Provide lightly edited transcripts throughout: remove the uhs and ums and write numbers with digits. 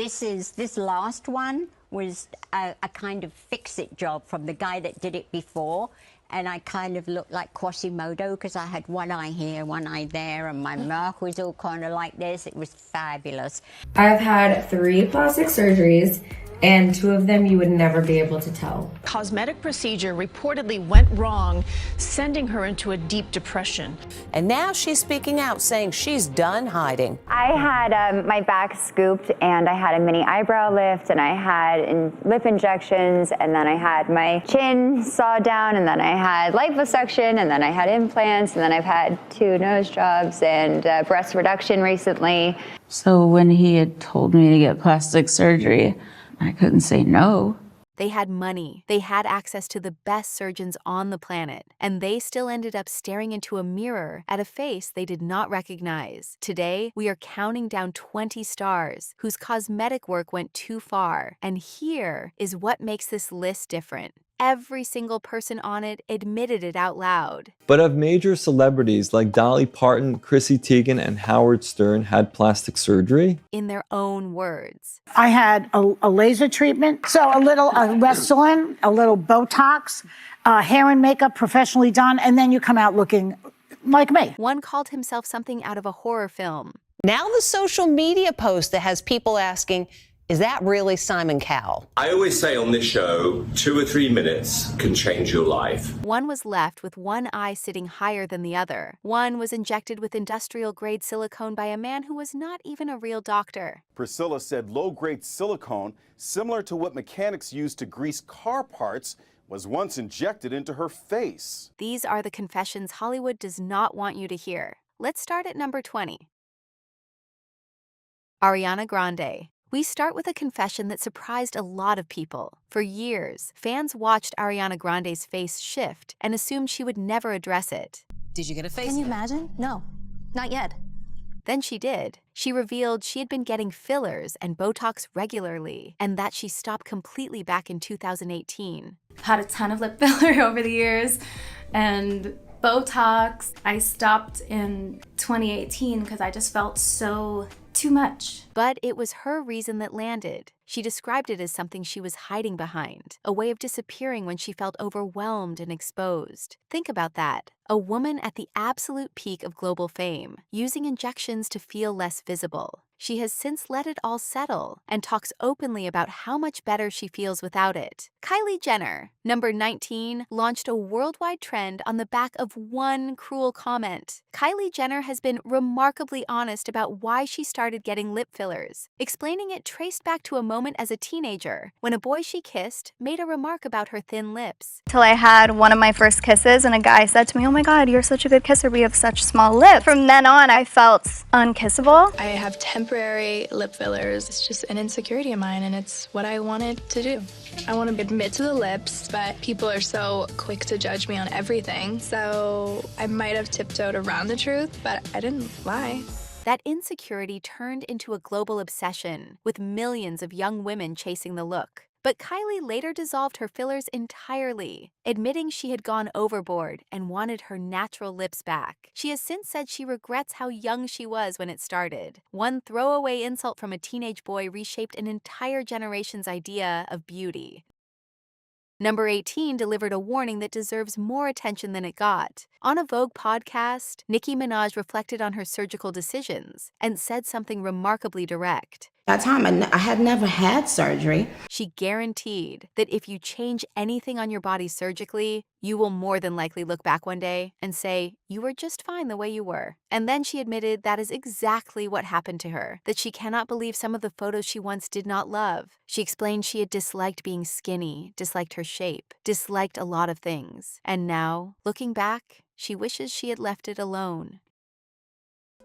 This last one was a kind of fix-it job from the guy that did it before. And I kind of looked like Quasimodo because I had one eye here, one eye there, and my mouth was all kind of like this. It was fabulous. I've had 3 plastic surgeries, and 2 of them you would never be able to tell. Cosmetic procedure reportedly went wrong, sending her into a deep depression. And now she's speaking out, saying she's done hiding. I had my back scooped, and I had a mini eyebrow lift, and I had lip injections, and then I had my chin sawed down, and then I had liposuction, and then I had implants, and then I've had 2 nose jobs and breast reduction recently. So when he had told me to get plastic surgery, I couldn't say no. They had money, they had access to the best surgeons on the planet, and they still ended up staring into a mirror at a face they did not recognize. Today, we are counting down 20 stars whose cosmetic work went too far, and here is what makes this list different. Every single person on it admitted it out loud. But have major celebrities like Dolly Parton, Chrissy Teigen, and Howard Stern had plastic surgery? In their own words. I had a laser treatment, so a little Restylane, a little Botox, hair and makeup professionally done, and then you come out looking like me. One called himself something out of a horror film. Now the social media post that has people asking, is that really Simon Cowell? I always say on this show, 2 or 3 minutes can change your life. One was left with one eye sitting higher than the other. One was injected with industrial-grade silicone by a man who was not even a real doctor. Priscilla said low-grade silicone, similar to what mechanics use to grease car parts, was once injected into her face. These are the confessions Hollywood does not want you to hear. Let's start at number 20. Ariana Grande. We start with a confession that surprised a lot of people. For years, fans watched Ariana Grande's face shift and assumed she would never address it. Did you get a face? Can you imagine? No, not yet. Then she did. She revealed she had been getting fillers and Botox regularly, and that she stopped completely back in 2018. I've had a ton of lip filler over the years, and Botox, I stopped in 2018 because I just felt so too much. But it was her reason that landed. She described it as something she was hiding behind, a way of disappearing when she felt overwhelmed and exposed. Think about that. A woman at the absolute peak of global fame, using injections to feel less visible. She has since let it all settle and talks openly about how much better she feels without it. Kylie Jenner, number 19, launched a worldwide trend on the back of one cruel comment. Kylie Jenner has been remarkably honest about why she started getting lip fillers, explaining it traced back to a moment as a teenager when a boy she kissed made a remark about her thin lips. Till I had one of my first kisses and a guy said to me, "Oh my God, you're such a good kisser, we have such small lips." From then on, I felt unkissable. I have temporary lip fillers. It's just an insecurity of mine, and it's what I wanted to do. I want to admit to the lips, but people are so quick to judge me on everything. So I might have tiptoed around the truth, but I didn't lie. That insecurity turned into a global obsession, with millions of young women chasing the look. But Kylie later dissolved her fillers entirely, admitting she had gone overboard and wanted her natural lips back. She has since said she regrets how young she was when it started. One throwaway insult from a teenage boy reshaped an entire generation's idea of beauty. Number 18 delivered a warning that deserves more attention than it got. On a Vogue podcast, Nicki Minaj reflected on her surgical decisions and said something remarkably direct. At that time, I had never had surgery. She guaranteed that if you change anything on your body surgically, you will more than likely look back one day and say, you were just fine the way you were. And then she admitted that is exactly what happened to her, that she cannot believe some of the photos she once did not love. She explained she had disliked being skinny, disliked her shape, disliked a lot of things. And now, looking back, she wishes she had left it alone.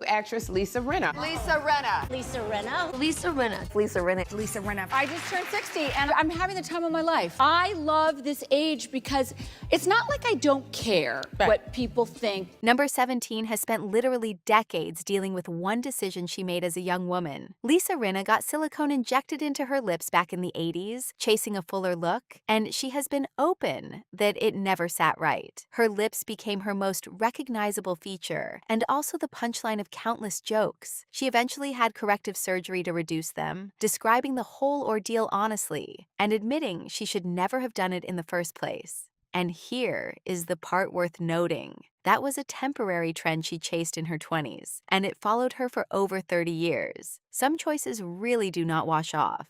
Actress Lisa Rinna. Lisa Rinna. Lisa Rinna. Lisa Rinna. Lisa Rinna. Lisa Rinna. I just turned 60 and I'm having the time of my life. I love this age because it's not like I don't care what people think. Number 17 has spent literally decades dealing with one decision she made as a young woman. Lisa Rinna got silicone injected into her lips back in the 80s, chasing a fuller look, and she has been open that it never sat right. Her lips became her most recognizable feature and also the punchline of countless jokes. She eventually had corrective surgery to reduce them, describing the whole ordeal honestly and admitting she should never have done it in the first place. And here is the part worth noting. That was a temporary trend she chased in her 20s, and it followed her for over 30 years. Some choices really do not wash off.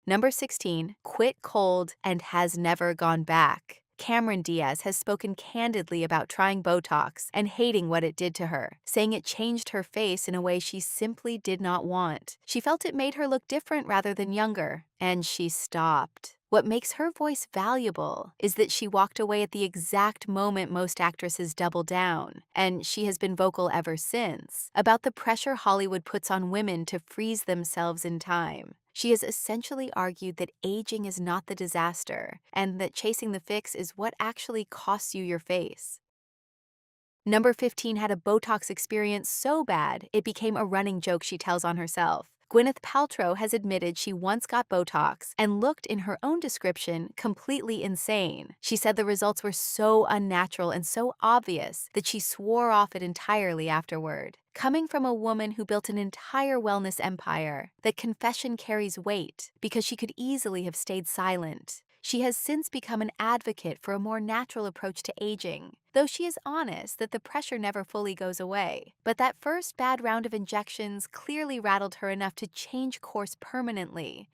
Number 16, quit cold and has never gone back. Cameron Diaz has spoken candidly about trying Botox and hating what it did to her, saying it changed her face in a way she simply did not want. She felt it made her look different rather than younger, and she stopped. What makes her voice valuable is that she walked away at the exact moment most actresses double down, and she has been vocal ever since, about the pressure Hollywood puts on women to freeze themselves in time. She has essentially argued that aging is not the disaster, and that chasing the fix is what actually costs you your face. Number 15 had a Botox experience so bad, it became a running joke she tells on herself. Gwyneth Paltrow has admitted she once got Botox and looked, in her own description, completely insane. She said the results were so unnatural and so obvious that she swore off it entirely afterward. Coming from a woman who built an entire wellness empire, that confession carries weight because she could easily have stayed silent. She has since become an advocate for a more natural approach to aging, though she is honest that the pressure never fully goes away. But that first bad round of injections clearly rattled her enough to change course permanently.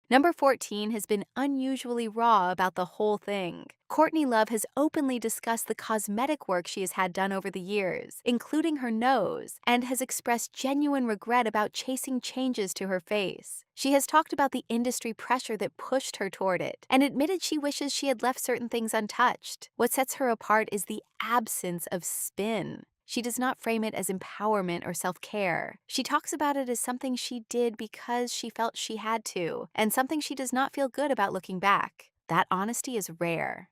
Number 14 has been unusually raw about the whole thing. Courtney Love has openly discussed the cosmetic work she has had done over the years, including her nose, and has expressed genuine regret about chasing changes to her face. She has talked about the industry pressure that pushed her toward it, and admitted she wishes she had left certain things untouched. What sets her apart is the absence of spin. She does not frame it as empowerment or self-care. She talks about it as something she did because she felt she had to, and something she does not feel good about looking back. That honesty is rare.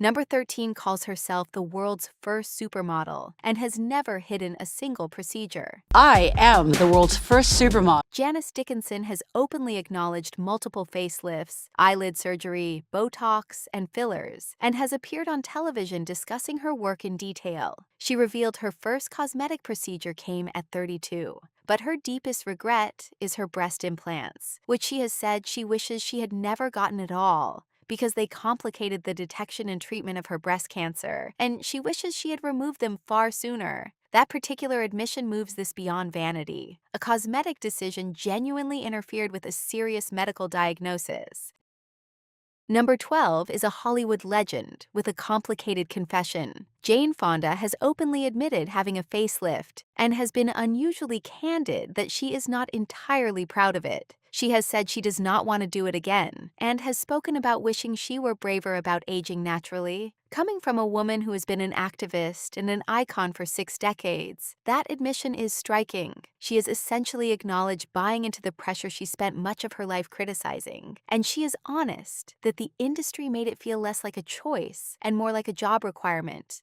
Number 13 calls herself the world's first supermodel and has never hidden a single procedure. I am the world's first supermodel. Janice Dickinson has openly acknowledged multiple facelifts, eyelid surgery, Botox, and fillers, and has appeared on television discussing her work in detail. She revealed her first cosmetic procedure came at 32. But her deepest regret is her breast implants, which she has said she wishes she had never gotten at all, because they complicated the detection and treatment of her breast cancer, and she wishes she had removed them far sooner. That particular admission moves this beyond vanity. A cosmetic decision genuinely interfered with a serious medical diagnosis. Number 12 is a Hollywood legend with a complicated confession. Jane Fonda has openly admitted having a facelift and has been unusually candid that she is not entirely proud of it. She has said she does not want to do it again and has spoken about wishing she were braver about aging naturally. Coming from a woman who has been an activist and an icon for 6 decades, that admission is striking. She has essentially acknowledged buying into the pressure she spent much of her life criticizing, and she is honest that the industry made it feel less like a choice and more like a job requirement.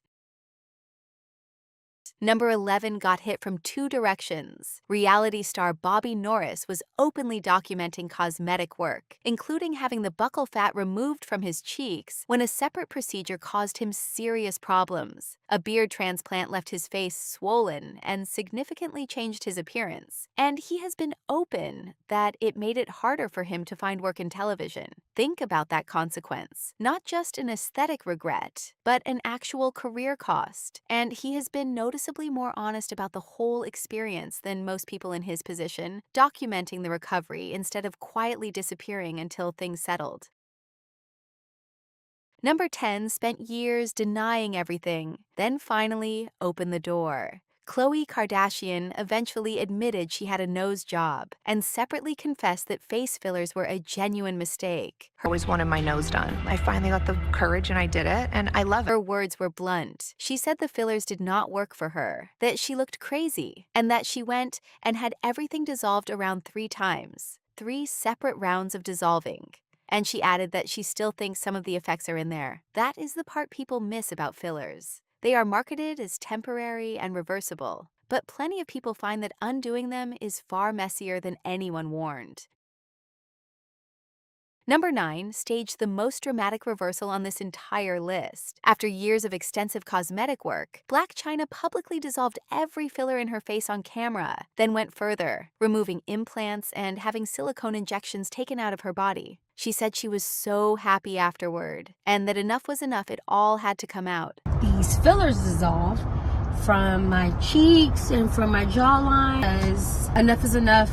Number 11 got hit from 2 directions. Reality star Bobby Norris was openly documenting cosmetic work, including having the buccal fat removed from his cheeks when a separate procedure caused him serious problems. A beard transplant left his face swollen and significantly changed his appearance, and he has been open that it made it harder for him to find work in television. Think about that consequence. Not just an aesthetic regret, but an actual career cost, and he has been noticeably more honest about the whole experience than most people in his position, documenting the recovery instead of quietly disappearing until things settled. Number 10 spent years denying everything, then finally opened the door. Khloe Kardashian eventually admitted she had a nose job and separately confessed that face fillers were a genuine mistake. I always wanted my nose done. I finally got the courage and I did it, and I love it. Her words were blunt. She said the fillers did not work for her, that she looked crazy, and that she went and had everything dissolved around 3 times, 3 separate rounds of dissolving. And she added that she still thinks some of the effects are in there. That is the part people miss about fillers. They are marketed as temporary and reversible, but plenty of people find that undoing them is far messier than anyone warned. Number 9 staged the most dramatic reversal on this entire list. After years of extensive cosmetic work, Blac Chyna publicly dissolved every filler in her face on camera, then went further, removing implants and having silicone injections taken out of her body. She said she was so happy afterward, and that enough was enough, it all had to come out. These fillers dissolve from my cheeks and from my jawline. As enough is enough.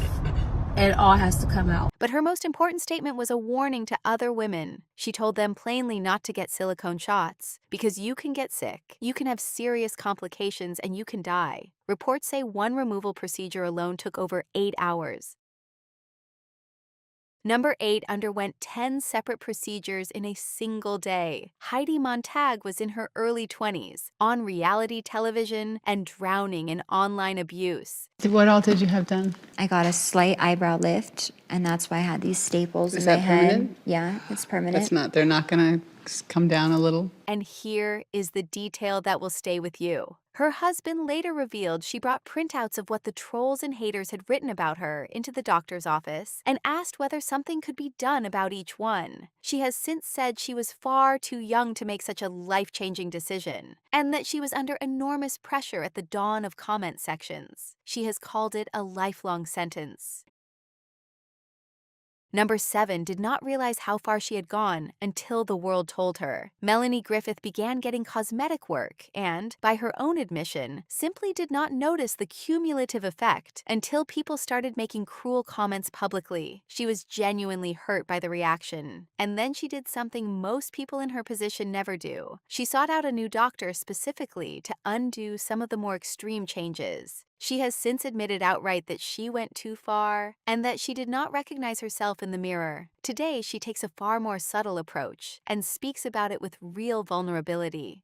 It all has to come out. But her most important statement was a warning to other women. She told them plainly not to get silicone shots, because you can get sick, you can have serious complications, and you can die. Reports say one removal procedure alone took over 8 hours. Number 8 underwent 10 separate procedures in a single day. Heidi Montag was in her early 20s, on reality television, and drowning in online abuse. What all did you have done? I got a slight eyebrow lift, and that's why I had these staples Is in my that head. permanent? Yeah, it's permanent. They're not gonna come down a little? And here is the detail that will stay with you. Her husband later revealed she brought printouts of what the trolls and haters had written about her into the doctor's office and asked whether something could be done about each one. She has since said she was far too young to make such a life-changing decision, and that she was under enormous pressure at the dawn of comment sections. She has called it a lifelong sentence. Number 7 did not realize how far she had gone until the world told her. Melanie Griffith began getting cosmetic work and, by her own admission, simply did not notice the cumulative effect until people started making cruel comments publicly. She was genuinely hurt by the reaction. And then she did something most people in her position never do. She sought out a new doctor specifically to undo some of the more extreme changes. She has since admitted outright that she went too far and that she did not recognize herself in the mirror. Today, she takes a far more subtle approach and speaks about it with real vulnerability.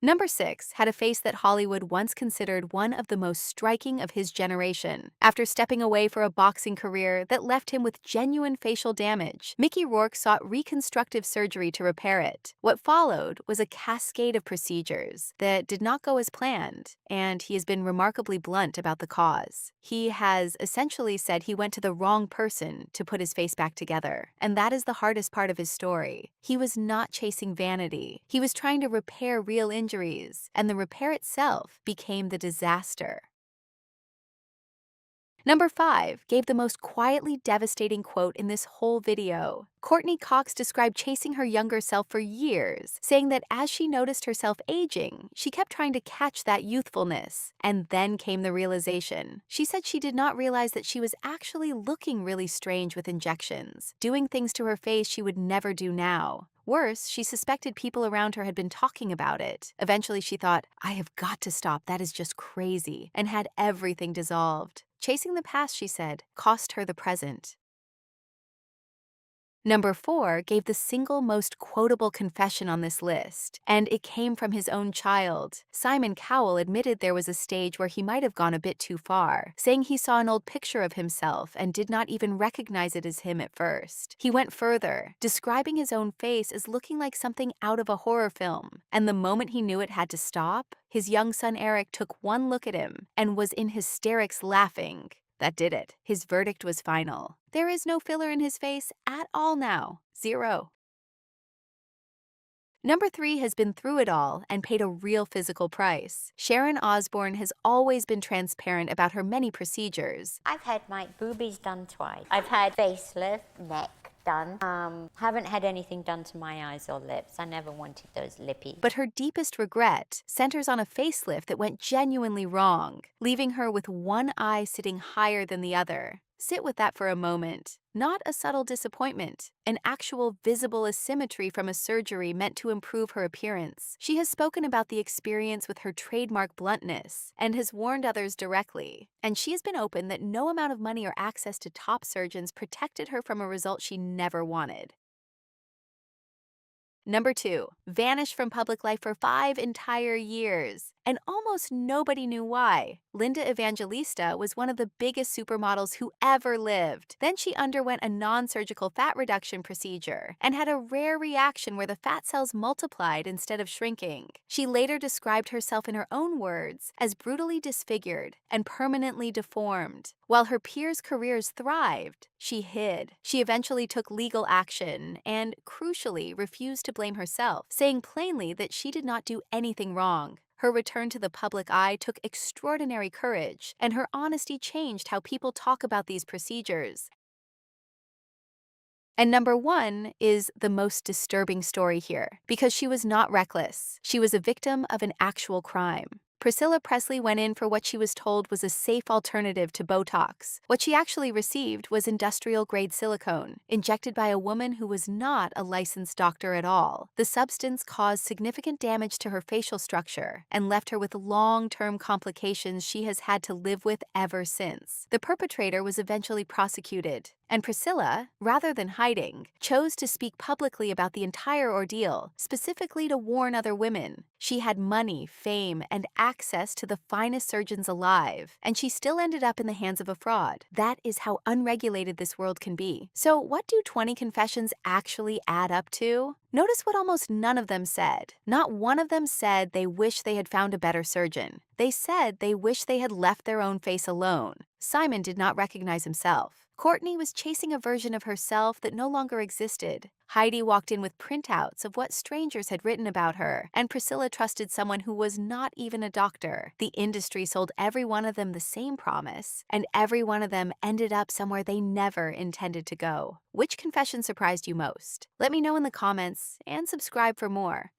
Number 6 had a face that Hollywood once considered one of the most striking of his generation. After stepping away for a boxing career that left him with genuine facial damage, Mickey Rourke sought reconstructive surgery to repair it. What followed was a cascade of procedures that did not go as planned, and he has been remarkably blunt about the cause. He has essentially said he went to the wrong person to put his face back together, and that is the hardest part of his story. He was not chasing vanity. He was trying to repair real injuries, and the repair itself became the disaster. Number 5 gave the most quietly devastating quote in this whole video. Courtney Cox described chasing her younger self for years, saying that as she noticed herself aging, she kept trying to catch that youthfulness. And then came the realization. She said she did not realize that she was actually looking really strange with injections, doing things to her face she would never do now. Worse, she suspected people around her had been talking about it. Eventually, she thought, I have got to stop, that is just crazy, and had everything dissolved. Chasing the past, she said, cost her the present. Number 4 gave the single most quotable confession on this list, and it came from his own child. Simon Cowell admitted there was a stage where he might have gone a bit too far, saying he saw an old picture of himself and did not even recognize it as him at first. He went further, describing his own face as looking like something out of a horror film, and the moment he knew it had to stop, his young son Eric took one look at him and was in hysterics laughing. That did it. His verdict was final. There is no filler in his face at all now. 0. Number 3 has been through it all and paid a real physical price. Sharon Osbourne has always been transparent about her many procedures. I've had my boobies done twice. I've had facelift, neck done. Haven't had anything done to my eyes or lips. I never wanted those lippy. But her deepest regret centers on a facelift that went genuinely wrong, leaving her with one eye sitting higher than the other. Sit with that for a moment. Not a subtle disappointment, an actual visible asymmetry from a surgery meant to improve her appearance. She has spoken about the experience with her trademark bluntness and has warned others directly. And she has been open that no amount of money or access to top surgeons protected her from a result she never wanted. Number 2, vanished from public life for 5 entire years. and almost nobody knew why. Linda Evangelista was one of the biggest supermodels who ever lived. Then she underwent a non-surgical fat reduction procedure and had a rare reaction where the fat cells multiplied instead of shrinking. She later described herself in her own words as brutally disfigured and permanently deformed. While her peers' careers thrived, she hid. She eventually took legal action and, crucially, refused to blame herself, saying plainly that she did not do anything wrong. Her return to the public eye took extraordinary courage, and her honesty changed how people talk about these procedures. And number 1 is the most disturbing story here, because she was not reckless. She was a victim of an actual crime. Priscilla Presley went in for what she was told was a safe alternative to Botox. What she actually received was industrial-grade silicone, injected by a woman who was not a licensed doctor at all. The substance caused significant damage to her facial structure and left her with long-term complications she has had to live with ever since. The perpetrator was eventually prosecuted, and Priscilla, rather than hiding, chose to speak publicly about the entire ordeal, specifically to warn other women. She had money, fame, and access to the finest surgeons alive, and she still ended up in the hands of a fraud. That is how unregulated this world can be. So what do 20 confessions actually add up to? Notice what almost none of them said. Not one of them said they wish they had found a better surgeon. They said they wish they had left their own face alone. Simon did not recognize himself. Courtney was chasing a version of herself that no longer existed. Heidi walked in with printouts of what strangers had written about her, and Priscilla trusted someone who was not even a doctor. The industry sold every one of them the same promise, and every one of them ended up somewhere they never intended to go. Which confession surprised you most? Let me know in the comments, and subscribe for more.